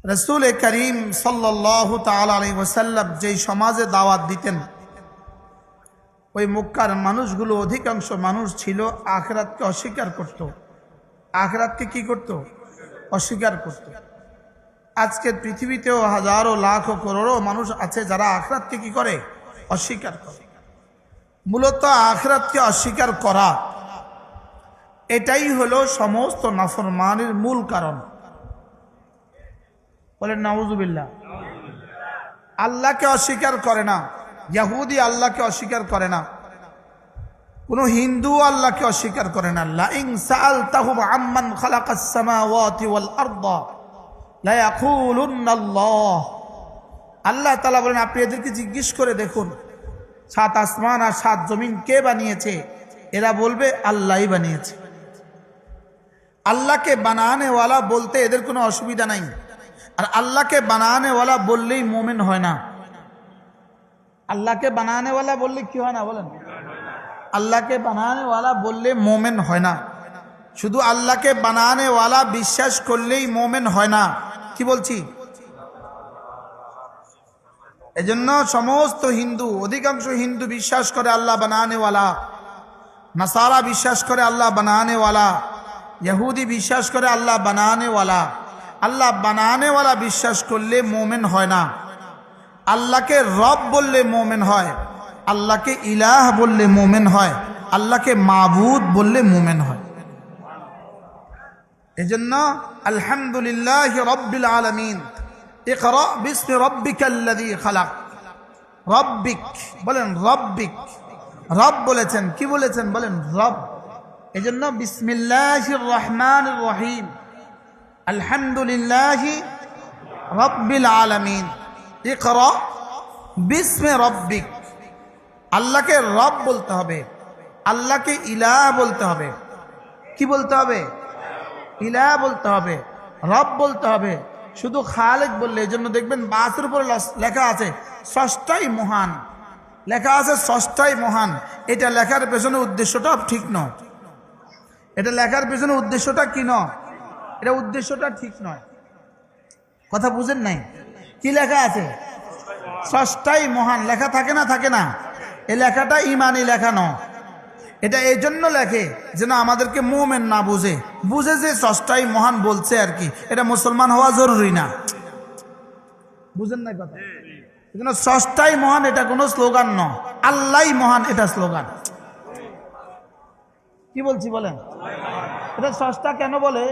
রাসূল করিম সাল্লাল্লাহু তাআলা আলাইহি ওয়াসাল্লাম যেই সমাজে দাওয়াত দিতেন, ওই মক্কার মানুষগুলো অধিকাংশ মানুষ ছিল আখিরাতকে অস্বীকার করত। আখিরাতকে কি করত? অস্বীকার করত। আজকের পৃথিবীতেও হাজারো লাখ করোড়ো মানুষ আছে যারা আখিরাতকে কি করে? অস্বীকার করে। মূলত আখিরাতকে অস্বীকার করা এটাই হলো সমস্ত নাফরমানির মূল কারণ। বলেন নাউজুবিল্লাহ। আল্লাহকে অস্বীকার করে না, ইহুদি আল্লাহকে অস্বীকার করে না, কোন হিন্দু আল্লাহকে অস্বীকার করে না। লা ইন সাআলতাহুম আম্মান খালাকাস সামাওয়াতি ওয়াল আরদা লা ইয়াকুলুনাল্লাহ। আল্লাহ তাআলা বলেন, আপনি এদেরকে জিজ্ঞেস করে দেখুন, সাত আসমান আর সাত জমিন কে বানিয়েছে? এরা বলবে আল্লাহই বানিয়েছে। আল্লাহকে বানানেওয়ালা বলতে এদের কোনো অসুবিধা নাই। আর আল্লাহকে বানানেওয়ালা বললেই মোমেন হয় না। আল্লাহকে বানানেওয়ালা বললে কি হয় না? বলেন, আল্লাহকে বানানেওয়ালা বললে মোমেন হয় না। শুধু আল্লাহকে বানানেওয়ালা বিশ্বাস করলেই মোমেন হয় না। কি বলছি? এজন্য সমস্ত হিন্দু, অধিকাংশ হিন্দু বিশ্বাস করে আল্লাহ বানানেওয়ালা, নাসারা বিশ্বাস করে আল্লাহ বানানেওয়ালা, ইহুদি বিশ্বাস করে আল্লাহ বানানেওয়ালা। আল্লাহ বানানেওয়ালা বিশ্বাস করলে মোমেন হয় না। আল্লাহকে রব বললে মোমেন হয়, আল্লাহকে ইলাহ বললে মোমেন হয়, আল্লাহকে মাবুদ বললে মোমেন হয়। এজন্য আলহামদুলিল্লাহি রাব্বিল আলামিন, ইকরা বিসমি রাব্বিকাল্লাযী খালাক। রব্বিক বলেন, রব্বিক। রব বলেছেন, কি বলেছেন? বলেন রব। এজন্য বিসমিল্লাহির রহমানির রহিম, আলহামদুলিল্লাহি রাব্বিল আলামিন, ইকরা বিসমি রাব্বিক। আল্লাহকে রব বলতে হবে, আল্লাহকে ইলাহ বলতে হবে। কি বলতে হবে? ইলাহ বলতে হবে, রব বলতে হবে। শুধু খালেক বললে, এই জন্য দেখবেন বাসের উপরে লেখা আছে স্রষ্টাই মহান, লেখা আছে স্রষ্টাই মহান। এটা লেখার পেছনে উদ্দেশ্যটা ঠিক নয়। এটা লেখার পেছনে উদ্দেশ্যটা কি নয়? এটা উদ্দেশ্যটা ঠিক নয়। কথা বুঝেন নাই? কি লেখা আছে? স্রষ্টাই মহান লেখা থাকে না? থাকে না? এই লেখাটা ইমানি লেখা নয়। এটা এই জন্য লেখে যেন আমাদেরকে মুমিন না বুঝে, বুঝে যে স্রষ্টাই মহান বলছে আর কি। এটা মুসলমান হওয়া জরুরি না। বুঝেন না কথা? এজন্য স্রষ্টাই মহান এটা কোনো স্লোগান নয়, আল্লাহই মহান এটা স্লোগান। কি বলছি বলেন? এটা স্রষ্টা কেন বলে?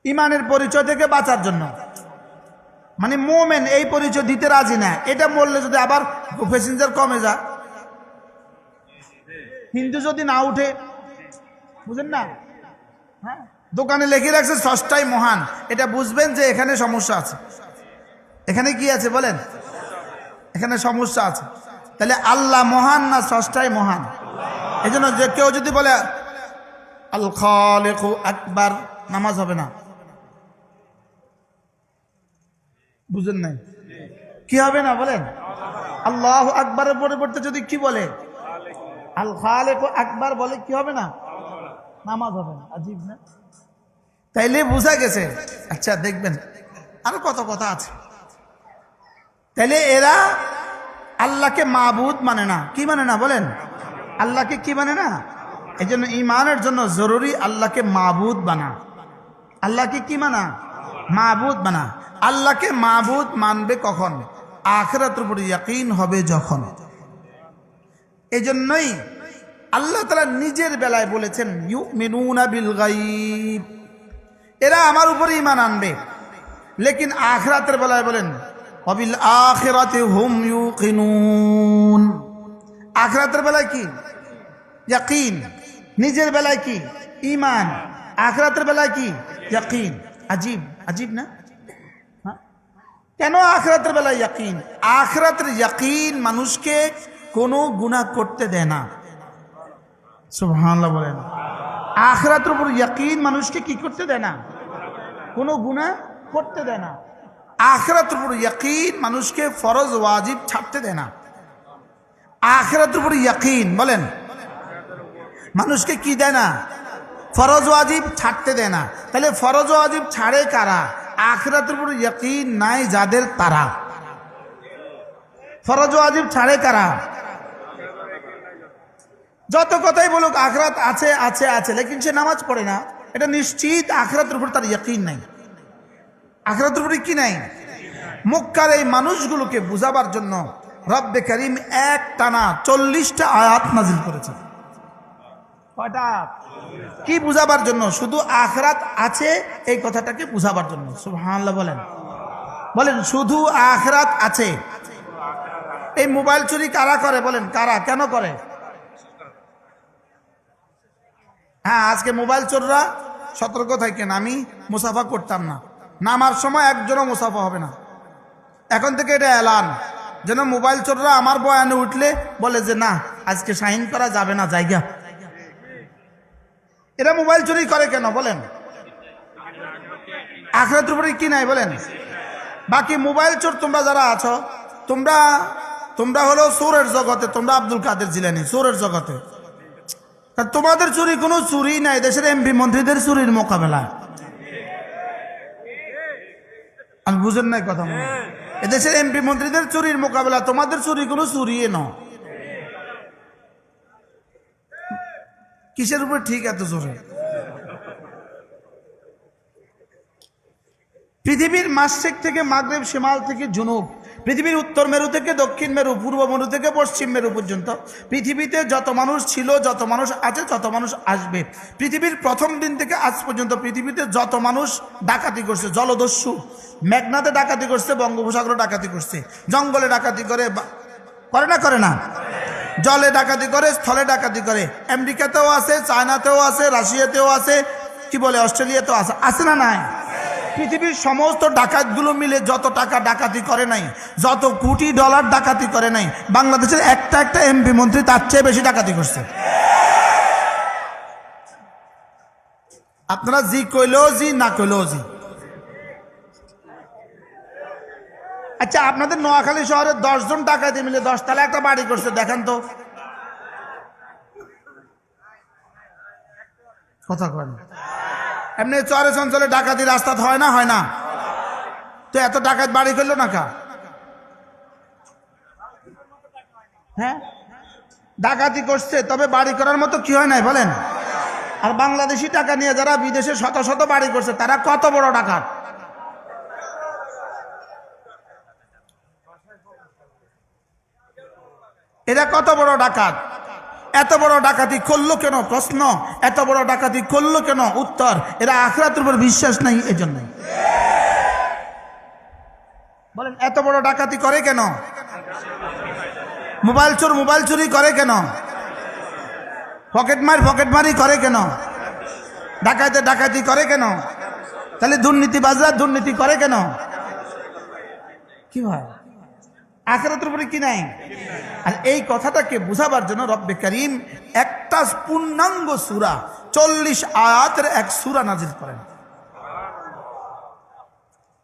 ইমানের পরিচয় থেকে বাঁচার জন্য। মানে মুমিন এই পরিচয় দিতে রাজি না। এটা বললে যদি আবার প্যাসেঞ্জার কমে যায়, হিন্দু যদি না উঠে, বুঝেন না? হ্যাঁ, দোকানে লিখে রাখছে স্রষ্টাই মহান, এটা বুঝবেন যে এখানে সমস্যা আছে। এখানে কি আছে বলেন? এখানে সমস্যা আছে। তাহলে আল্লাহ মহান না স্রষ্টাই মহান? এই জন্য যে কেউ যদি বলে আল খালিকু আকবার, নামাজ হবে না। বুঝেন নাই? কি হবে না বলেন? আল্লাহু আকবারের পরিবর্তে যদি কি বলে আল খালিকু আকবার বলে, কি হবে না? নামাজ হবে না। আজীব না? তাইলে বুঝা গেছে। আচ্ছা দেখবেন আরো কত কথা আছে। তাইলে এরা আল্লাহকে মাবুদ মানে না। কি মানে না বলেন? আল্লাহকে কি মানে না? এই জন্য ইমানের জন্য জরুরি আল্লাহকে মাবুদ বানা। আল্লাহকে কি মানা? মাবুদ বানা। আল্লাহকে মাবুদ মানবে কখন? আখিরাতের উপর ইয়াকিন হবে যখন। এই জন্যই আল্লাহ তাআলা নিজের বেলায় বলেছেন ইউমিনুনা বিল গায়ব, এরা আমার উপরে ঈমান আনবে। লেকিন আখিরাতের বেলায় বলেন ওয়াবিল আখিরাতি হুম ইউকিনুন। আখিরাতের বেলায় কি? ইয়াকিন। নিজের বেলায় কি? ঈমান। আখিরাতের বেলায় কি? ইয়াকিন। আজীব, আজীব না? কেন আখিরাতের বেলায় ইয়াকিন? আখিরাতের ইয়াকিন মানুষকে কোনো গুনাহ করতে দেয় না। সুবহানাল্লাহ বলেন। আখিরাতের উপর ইয়াকিন মানুষকে কি করতে দেয় না? কোনো গুনাহ করতে দেয় না। আখিরাতের উপর ইয়াকিন মানুষকে ফরজ ওয়াজিব ছাড়তে দেয় না। আখিরাতের উপর ইয়াকিন বলেন মানুষকে কি দেয় না? ফরজ ওয়াজিব ছাড়তে দেয় না। তাহলে ফরজ ওয়াজিব ছাড়ে কারা? আখিরাতের উপর ইয়াকিন নাই যাদের, তারা। ফরজ ওয়াজিব ছাড়ে কারা? যত কথাই বলুক আখিরাত আছে আছে আছে, লেকিন সে নামাজ পড়ে না, এটা নিশ্চিত আখিরাতের উপর তার ইয়াকিন নাই। আখিরাতের উপরে কি নাই? মক্কার এই মানুষগুলোকে বুঝাবার জন্য রব্বে করিম এক টানা 40টা আয়াত নাজিল করেছেন। কয়টা? কি বুঝাবার জন্য? শুধু আখিরাত আছে এই কথাটাকে বুঝাবার জন্য। সুবহানাল্লাহ বলেন, বলেন শুধু আখিরাত আছে। এই মোবাইল চুরি কারা করে বলেন? কারা, কেন করে? হ্যাঁ, আজকে মোবাইল চোররা সতর্ক থাকেন। আমি মুসাফা করতাম না, নামার সময় একজনও মুসাফা হবে না। এখন থেকে এটা এলান, যেন মোবাইল চোররা আমার বয়ানে উঠলে বলে যে না আজকে সাইন করা যাবে না জায়গা। এরা মোবাইল চুরি করে কেন বলেন? আখিরাতের উপরে কি নাই বলেন? বাকি মোবাইল চোর তোমরা যারা আছো, তোমরা হলো চোরের জগতে, তোমরা আব্দুল কাদের জিলানী চোরের জগতে। তোমাদের চুরি কোনো চুরি নাই, দেশের এমপি মন্ত্রীদের চুরির মোকাবেলা। আমি বুঝেন নাই কথা? এদেশের এমপি মন্ত্রীদের চুরির মোকাবেলা, তোমাদের চুরি কোনো চুরি নয়। কিসের উপর ঠিক এত জোরে? পৃথিবীর মাশরিক থেকে মাগরিব, শিমাল থেকে জুনুব, পৃথিবীর উত্তর মেরু থেকে দক্ষিণ মেরু, পূর্ব মেরু থেকে পশ্চিম মেরু পর্যন্ত পৃথিবীতে যত মানুষ ছিল, যত মানুষ আছে, যত মানুষ আসবে, পৃথিবীর প্রথম দিন থেকে আজ পর্যন্ত পৃথিবীতে যত মানুষ ডাকাতি করছে, জলদস্যু মেঘনাতে ডাকাতি করছে, বঙ্গোপসাগরে ডাকাতি করছে, জঙ্গলে ডাকাতি করে না করে না, জলে ডাকাতি করে, স্থলে ডাকাতি করে, আমেরিকাতেও আছে, চায়নাতেও আছে, রাশিয়াতেও আছে, কি বলে অস্ট্রেলিয়াতেও আছে, আছে না নাই? পৃথিবীর সমস্ত ডাকাতগুলো মিলে যত টাকা ডাকাতি করে নাই, যত কোটি ডলার ডাকাতি করে নাই, বাংলাদেশের একটা এমপি মন্ত্রী তার চেয়ে বেশি ডাকাতি করছে। আপনারা জি কইলেও জি, না কইলেও জি। আচ্ছা, আপনাদের নোয়াখালী শহরে 10 জন ডাকাতি মিলে 10 তলা একটা বাড়ি করছে, দেখেন তো। কথা কয় না। এমনি চরে চঞ্চলে ডাকাতি রাস্তা হয় না, হয় না? তো এত ডাকাত বাড়ি করলো না কা? হ্যাঁ, ডাকাতি করছে, তবে বাড়ি করার মতো কি হয় নাই বলেন? আর বাংলাদেশি টাকা নিয়ে যারা বিদেশে শত শত বাড়ি করছে, তারা কত বড় ডাকাত? এরা কত বড় ডাকাত? এত বড় ডাকাতি করলো কেন? প্রশ্ন, এত বড় ডাকাতি করলো কেন? উত্তর, এরা আখিরাতের উপর বিশ্বাস নাই এজন্য। বলেন এত বড় ডাকাতি করে কেন? মোবাইল চোর মোবাইল চুরি করে কেন? পকেটমারি করে কেন? ডাকাতি করে কেন? তাহলে দুর্নীতিবাজরা দুর্নীতি করে কেন? কি হয়? আখিরাতের উপরে কি নাই? আর এই কথাটাকে বুঝাবার জন্য রব্বে করিম একটা পূর্ণাঙ্গ সূরা 40 আয়াতের এক সূরা নাজিল করেন।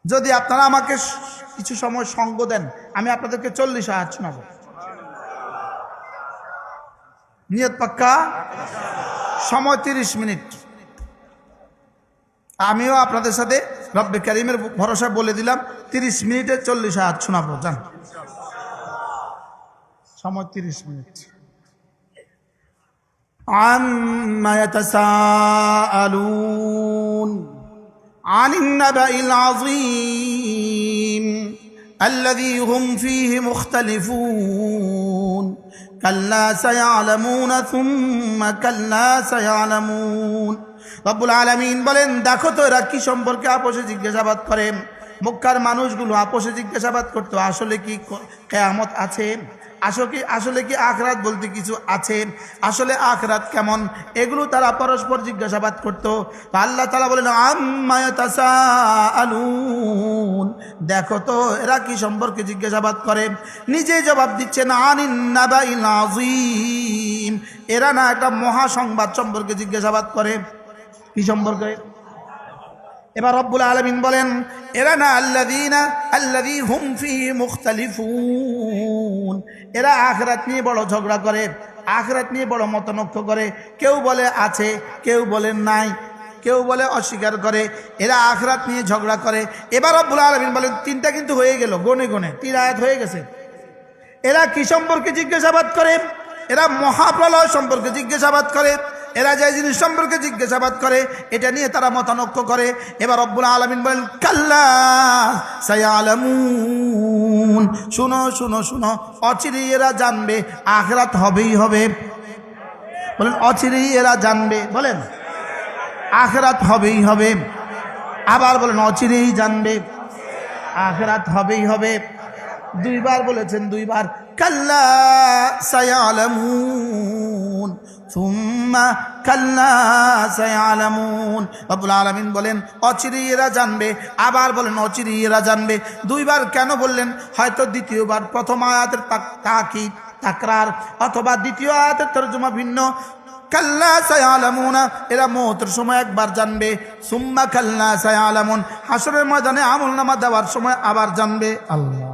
যদি আপনারা আমাকে কিছু সময় সঙ্গ দেন, আমি আপনাদেরকে 40 আয়াত শোনাবো। নিয়ত পাক্কা? সময় 30 মিনিট। আমিও আপনাদের সাথে রব্বে করিমের ভরসা বলে দিলাম 30 মিনিটে 40 আয়াত শোনাবো। জান, সময় 30 মিনিট। আম্মা ইয়াতাসাআলুন আনিন নাবাইল আযীম আল্লাযী হুম ফীহি মুখতালিফুন কাল্লা সায়ালামুনা সুম্মা কাল্লা সায়ালামুন। রব্বুল আলামিন বলেন, দেখো তো এরা কি সম্পর্কে আপোষে জিজ্ঞাসাবাদ করে। মক্কার মানুষগুলো আপোষে জিজ্ঞাসাবাদ করতো, আসলে কি কিয়ামত আছে? আসলে কি আখিরাত বলতে কিছু আছে? আসলে আখিরাত কেমন? এগুলো তারা পরস্পর জিজ্ঞাসাবাদ করতো। তো আল্লাহ তাআলা বলেন, আম্মা ইয়াতাসাআলুন, দেখো তো এরা কি সম্পর্কে জিজ্ঞাসাবাদ করে। নিজে জবাব দিচ্ছেন, আনিন নাবাইল আযীম, এরা না একটা মহা সংবাদ সম্পর্কে জিজ্ঞাসাবাদ করে। কি সম্পর্কে? এবার রব্বুল আলামিন বলেন, এরা না আল্লাযী হুম ফীহি মুখতালিফুন, এরা আখিরাত নিয়ে বড় ঝগড়া করে। আখিরাত নিয়ে বড় মতনৈক্য করে, কেউ বলে আছে, কেউ বলে নাই, কেউ বলে অস্বীকার করে, এরা আখিরাত নিয়ে ঝগড়া করে। এবার রব্বুল আলামিন বলেন তিনটা কিন্তু হয়ে গেল, গনে গনে 3 আয়াত হয়ে গেছে। এরা কি সম্পর্কে জিজ্ঞাসাবাদ করে? এরা মহাপ্রলয় সম্পর্কে জিজ্ঞাসাবাদ করে, এরা যে জিনিস সম্পর্কে জিজ্ঞাসাবাদ করে এটা নিয়ে তারা মতানৈক্য করে। এবার রব্বুল আলামিন বলেন কাল্লা সায়ালামুন, শুনো শুনো শুনো, অচিরেই এরা জানবে আখিরাত হবেই হবে। বলেন অচিরেই এরা জানবে, বলেন আখিরাত হবেই হবে। আবার বলেন অচিরেই জানবে আখিরাত হবেই হবে। 2 বার বলেছেন, 2 বার। কাল্লা সায়ালামুন সুম্মা কাল্লা সায়ালামুন। রব্বুল আলামিন বলেন অচিরেই এরা জানবে, আবার বলেন অচিরেই এরা জানবে। 2 বার কেন বললেন? হয়তো দ্বিতীয়বার প্রথম আয়াতের তাকিদ তাকরার, অথবা দ্বিতীয় আয়াতের তরজমা ভিন্ন। কাল্লা সায়ালামুনা, এরা মওতের সময় একবার জানবে। সুম্মা কাল্লা সায়ালামুন, হাসরের ময়দানে আমলনামা দেওয়ার সময় আবার জানবে। আল্লাহ